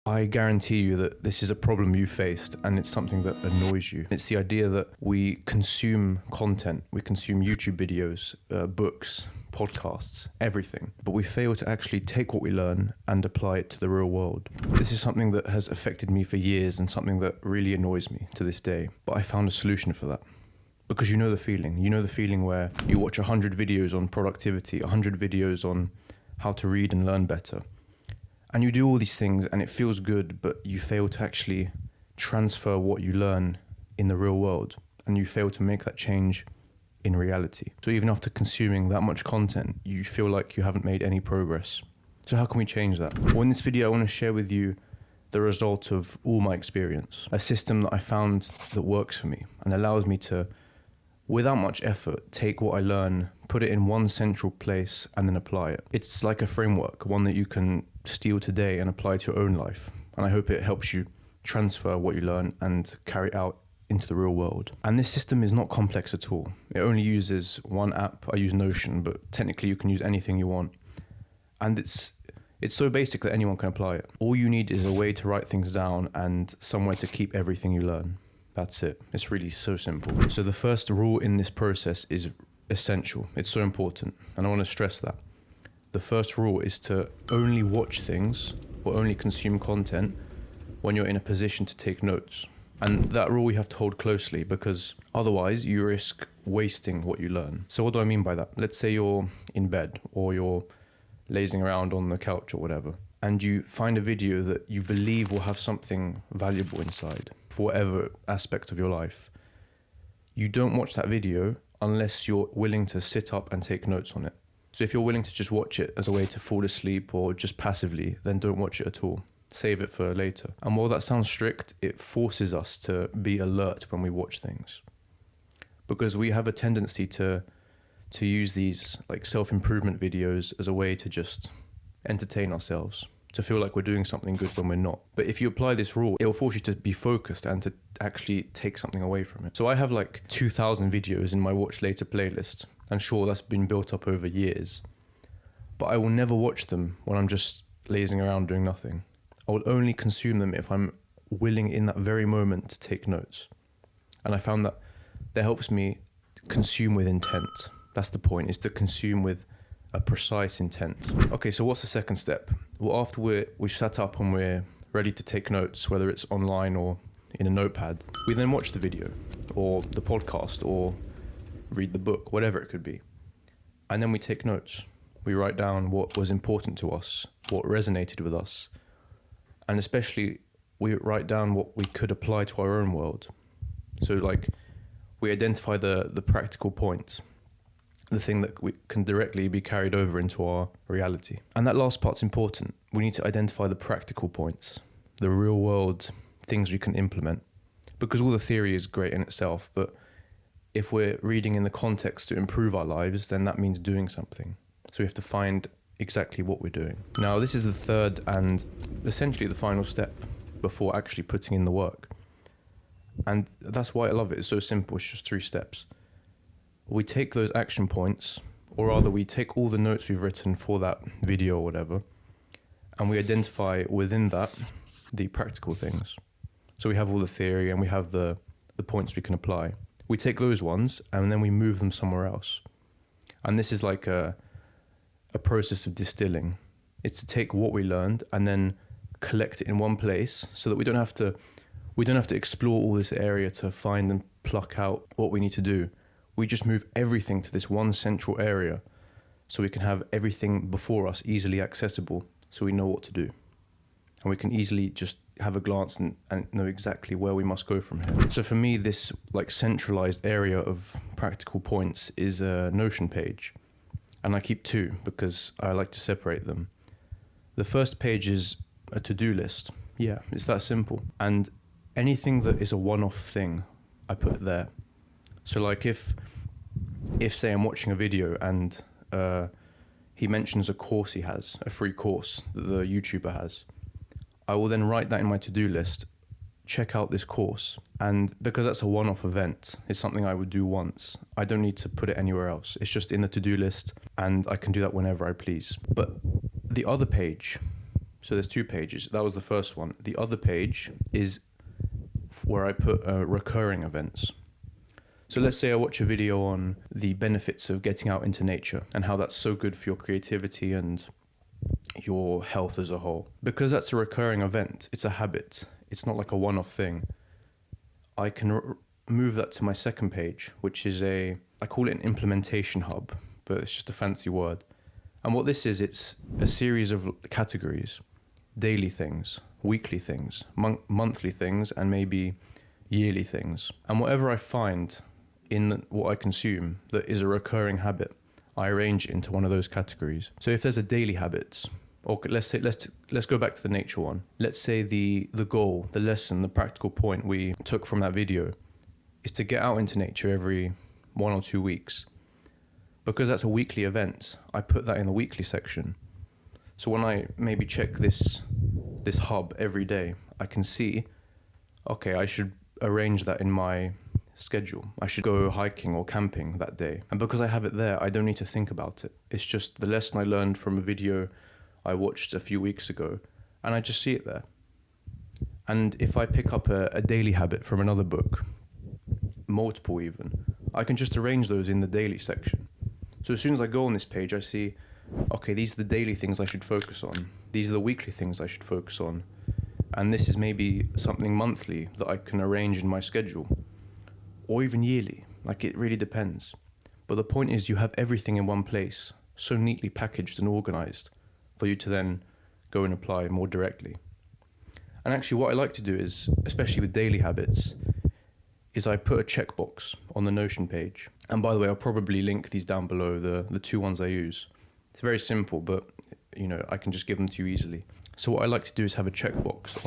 I guarantee you that this is a problem you faced, and it's something that annoys you. It's the idea that we consume content, we consume YouTube videos, books, podcasts, everything, but we fail to actually take what we learn and apply it to the real world. This is something that has affected me for years and something that really annoys me to this day, but I found a solution for that. Because you know the feeling where you watch 100 videos on productivity, 100 videos on how to read and learn better. And you do all these things and it feels good, but you fail to actually transfer what you learn in the real world, and you fail to make that change in reality. So even after consuming that much content, you feel like you haven't made any progress. So how can we change that? Well, in this video, I want to share with you the result of all my experience, a system that I found that works for me and allows me to, without much effort, take what I learn, put it in one central place, and then apply it. It's like a framework, one that you can steal today and apply to your own life. And I hope it helps you transfer what you learn and carry it out into the real world. And this system is not complex at all. It only uses one app. I use Notion, but technically you can use anything you want. And it's so basic that anyone can apply it. All you need is a way to write things down and somewhere to keep everything you learn. That's it. It's really so simple. So the first rule in this process is essential. It's so important. And I want to stress that. The first rule is to only watch things or only consume content when you're in a position to take notes. And that rule you have to hold closely, because otherwise you risk wasting what you learn. So what do I mean by that? Let's say you're in bed or you're lazing around on the couch or whatever, and you find a video that you believe will have something valuable inside for whatever aspect of your life. You don't watch that video unless you're willing to sit up and take notes on it. So if you're willing to just watch it as a way to fall asleep or just passively, then don't watch it at all. Save it for later. And while that sounds strict, it forces us to be alert when we watch things. Because we have a tendency to use these like self-improvement videos as a way to just entertain ourselves, to feel like we're doing something good when we're not. But if you apply this rule, it will force you to be focused and to actually take something away from it. So I have like 2,000 videos in my watch later playlist. And sure, that's been built up over years. But I will never watch them when I'm just lazing around doing nothing. I will only consume them if I'm willing in that very moment to take notes. And I found that helps me consume with intent. That's the point, is to consume with a precise intent. Okay, so what's the second step? Well, after we've sat up and we're ready to take notes, whether it's online or in a notepad, we then watch the video or the podcast or read the book, whatever it could be. And then we take notes. We write down what was important to us, what resonated with us. And especially, we write down what we could apply to our own world. So like, we identify the practical points, the thing that we can directly be carried over into our reality. And that last part's important. We need to identify the practical points, the real world things we can implement. Because all the theory is great in itself, but if we're reading in the context to improve our lives, then that means doing something. So we have to find exactly what we're doing. Now, this is the third and essentially the final step before actually putting in the work. And that's why I love it. It's so simple. It's just 3 steps. We take those action points, or rather we take all the notes we've written for that video or whatever, and we identify within that the practical things. So we have all the theory and we have the points we can apply. We take those ones and then we move them somewhere else. And this is like a process of distilling. It's to take what we learned and then collect it in one place so that we don't have to explore all this area to find and pluck out what we need to do. We just move everything to this one central area so we can have everything before us easily accessible, so we know what to do. And we can easily just have a glance and know exactly where we must go from here. So for me, this like centralized area of practical points is a Notion page. And I keep 2 because I like to separate them. The first page is a to-do list. Yeah, it's that simple. And anything that is a one-off thing, I put there. So like if say I'm watching a video and he mentions a course he has, a free course that the YouTuber has, I will then write that in my to-do list, check out this course. And because that's a one-off event, it's something I would do once. I don't need to put it anywhere else. It's just in the to-do list and I can do that whenever I please. But the other page So there's 2 pages. That was the first one. The other page is where I put recurring events. So let's say I watch a video on the benefits of getting out into nature and how that's so good for your creativity and your health as a whole. Because that's a recurring event, it's a habit. It's not like a one-off thing. I can move that to my second page, which is I call it an implementation hub, but it's just a fancy word. And what this is, it's a series of categories: daily things, weekly things, monthly things, and maybe yearly things. And whatever I find in what I consume that is a recurring habit, I arrange it into one of those categories. So if there's a daily habit, or let's go back to the nature one. Let's say the goal, the lesson, the practical point we took from that video is to get out into nature every 1 or 2 weeks. Because that's a weekly event, I put that in the weekly section. So when I maybe check this hub every day, I can see, okay, I should arrange that in my schedule. I should go hiking or camping that day. And because I have it there, I don't need to think about it. It's just the lesson I learned from a video I watched a few weeks ago, and I just see it there. And if I pick up a daily habit from another book, multiple even, I can just arrange those in the daily section. So as soon as I go on this page, I see, okay, these are the daily things I should focus on. These are the weekly things I should focus on. And this is maybe something monthly that I can arrange in my schedule. Or even yearly, like it really depends. But the point is you have everything in one place, so neatly packaged and organized for you to then go and apply more directly. And actually what I like to do is, especially with daily habits, is I put a checkbox on the Notion page. And by the way, I'll probably link these down below, the 2 ones I use. It's very simple, but I can just give them to you easily. So what I like to do is have a checkbox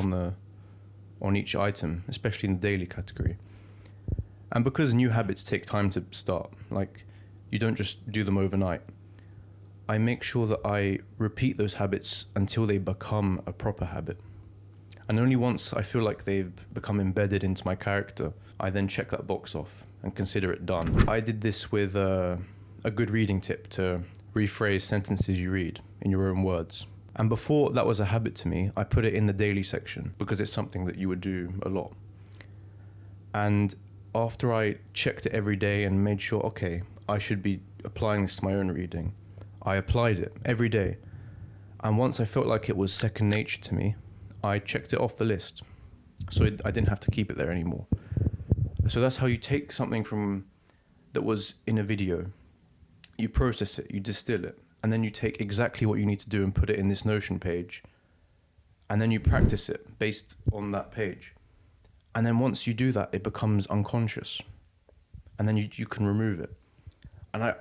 on each item, especially in the daily category. And because new habits take time to start, like you don't just do them overnight, I make sure that I repeat those habits until they become a proper habit. And only once I feel like they've become embedded into my character, I then check that box off and consider it done. I did this with a good reading tip to rephrase sentences you read in your own words. And before that was a habit to me, I put it in the daily section because it's something that you would do a lot. And after I checked it every day and made sure, okay, I should be applying this to my own reading, I applied it every day. And once I felt like it was second nature to me, I checked it off the list. So I didn't have to keep it there anymore. So that's how you take something that was in a video, you process it, you distill it, and then you take exactly what you need to do and put it in this Notion page. And then you practice it based on that page. And then once you do that, it becomes unconscious. And then you can remove it. And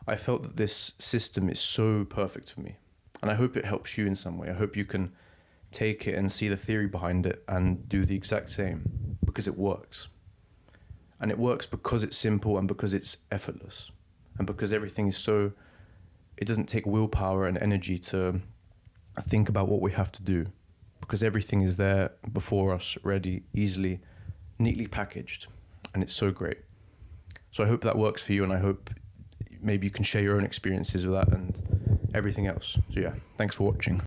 I felt that this system is so perfect for me. And I hope it helps you in some way. I hope you can take it and see the theory behind it and do the exact same, because it works. And it works because it's simple and because it's effortless. And because everything is it doesn't take willpower and energy to think about what we have to do. Because everything is there before us, ready, easily, neatly packaged. And it's so great. So I hope that works for you, and I hope maybe you can share your own experiences with that and everything else. So yeah, thanks for watching.